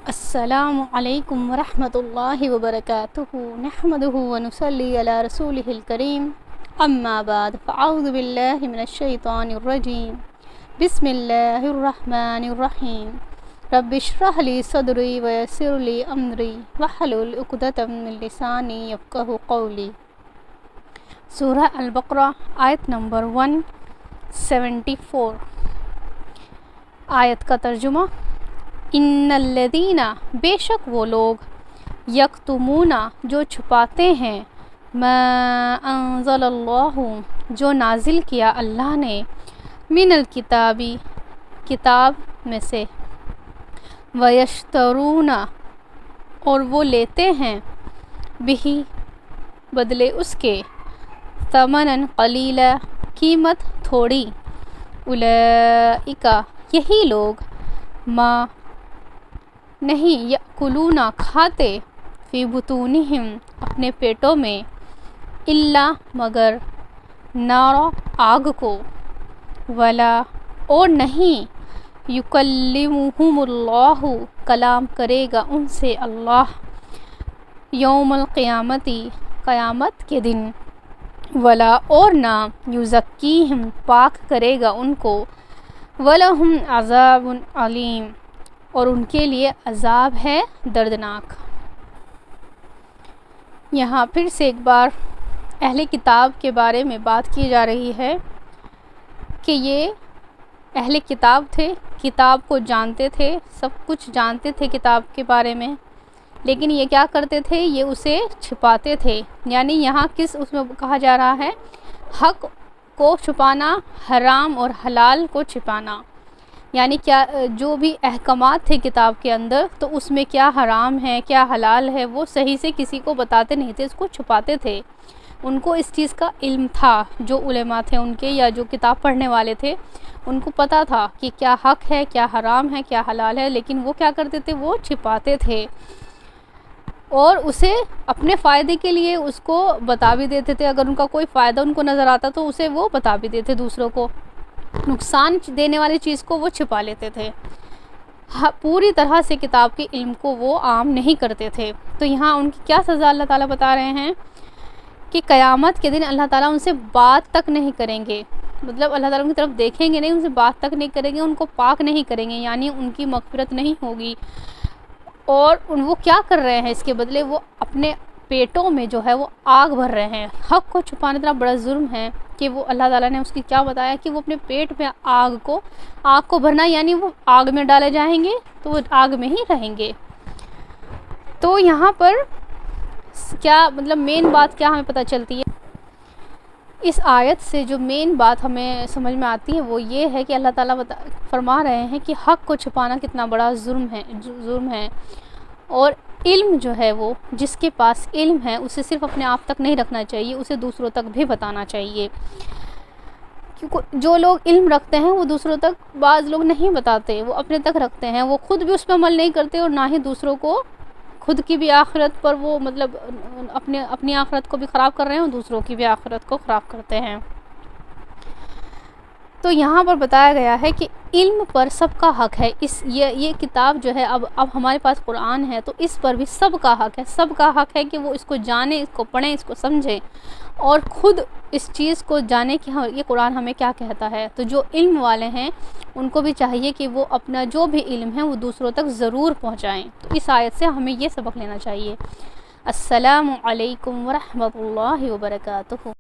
السلام علیکم ورحمۃ اللہ وبرکاتہ نحمدہ ونصلی علی رسولہ الکریم اما بعد فاعوذ باللہ من الشیطان الرجیم بسم اللہ الرحمن الرحیم رب اشرح لی صدری ویسر لی امری واحلل عقدۃ من لسانی یفقہوا قولی۔ سورہ البقرہ آیت نمبر 174۔ آیت کا ترجمہ: ان الذین، بے شک وہ لوگ، یکتمون، جو چھپاتے ہیں، ما انزل اللہ، جو نازل کیا اللہ نے، من الکتابی، کتاب میں سے، ویشترون، اور وہ لیتے ہیں، بہی، بدلے اس کے، ثمنا قلیلا، قیمت تھوڑی، اولئک، یہی لوگ، ما، نہیں، یأکلون، کھاتے، فی بطونہم، اپنے پیٹوں میں، الا، مگر، نار، آگ کو، ولا، اور نہیں، یکلمہم اللہ، کلام کرے گا ان سے اللہ، یوم القیامتی، قیامت کے دن، ولا، اور نہ، یزکیہم، پاک کرے گا ان کو، ولہم عذاب علیم، اور ان کے لیے عذاب ہے دردناک۔ یہاں پھر سے ایک بار اہل کتاب کے بارے میں بات کی جا رہی ہے کہ یہ اہل کتاب تھے، کتاب کو جانتے تھے، سب کچھ جانتے تھے کتاب کے بارے میں، لیکن یہ کیا کرتے تھے، یہ اسے چھپاتے تھے۔ یعنی یہاں اس میں کہا جا رہا ہے حق کو چھپانا، حرام اور حلال کو چھپانا، یعنی کیا جو بھی احکامات تھے کتاب کے اندر، تو اس میں کیا حرام ہے کیا حلال ہے وہ صحیح سے کسی کو بتاتے نہیں تھے، اس کو چھپاتے تھے۔ ان کو اس چیز کا علم تھا، جو علماء تھے ان کے یا جو کتاب پڑھنے والے تھے ان کو پتہ تھا کہ کیا حق ہے کیا حرام ہے کیا حلال ہے، لیکن وہ کیا کرتے تھے، وہ چھپاتے تھے اور اسے اپنے فائدے کے لیے اس کو بتا بھی دیتے تھے۔ اگر ان کا کوئی فائدہ ان کو نظر آتا تو اسے وہ بتا بھی دیتے تھے، دوسروں کو نقصان دینے والی چیز کو وہ چھپا لیتے تھے۔ پوری طرح سے کتاب کے علم کو وہ عام نہیں کرتے تھے۔ تو یہاں ان کی کیا سزا اللہ تعالیٰ بتا رہے ہیں کہ قیامت کے دن اللہ تعالیٰ ان سے بات تک نہیں کریں گے، مطلب اللہ تعالیٰ ان کی طرف دیکھیں گے نہیں، ان سے بات تک نہیں کریں گے، ان کو پاک نہیں کریں گے، یعنی ان کی مغفرت نہیں ہوگی۔ اور وہ کیا کر رہے ہیں، اس کے بدلے وہ اپنے پیٹوں میں جو ہے وہ آگ بھر رہے ہیں۔ حق کو چھپانا اتنا بڑا جرم ہے کہ وہ اللہ تعالیٰ نے اس کی کیا بتایا کہ وہ اپنے پیٹ میں آگ کو بھرنا، یعنی وہ آگ میں ڈالے جائیں گے تو وہ آگ میں ہی رہیں گے۔ تو یہاں پر کیا مطلب مین بات کیا ہمیں پتہ چلتی ہے اس آیت سے؟ جو مین بات ہمیں سمجھ میں آتی ہے وہ یہ ہے کہ اللہ تعالیٰ فرما رہے ہیں کہ حق کو چھپانا کتنا بڑا ظلم ہے، اور علم جو ہے وہ جس کے پاس علم ہے اسے صرف اپنے آپ تک نہیں رکھنا چاہیے، اسے دوسروں تک بھی بتانا چاہیے۔ کیونکہ جو لوگ علم رکھتے ہیں وہ دوسروں تک بعض لوگ نہیں بتاتے، وہ اپنے تک رکھتے ہیں، وہ خود بھی اس پہ عمل نہیں کرتے اور نہ ہی دوسروں کو، خود کی بھی آخرت پر وہ مطلب اپنی آخرت کو بھی خراب کر رہے ہیں اور دوسروں کی بھی آخرت کو خراب کرتے ہیں۔ تو یہاں پر بتایا گیا ہے کہ علم پر سب کا حق ہے۔ یہ کتاب جو ہے اب ہمارے پاس قرآن ہے تو اس پر بھی سب کا حق ہے، سب کا حق ہے کہ وہ اس کو جانیں، اس کو پڑھیں، اس کو سمجھیں اور خود اس چیز کو جانیں کہ یہ قرآن ہمیں کیا کہتا ہے۔ تو جو علم والے ہیں ان کو بھی چاہیے کہ وہ اپنا جو بھی علم ہے وہ دوسروں تک ضرور پہنچائیں۔ تو اس آیت سے ہمیں یہ سبق لینا چاہیے۔ السلام علیکم ورحمۃ اللہ وبرکاتہ۔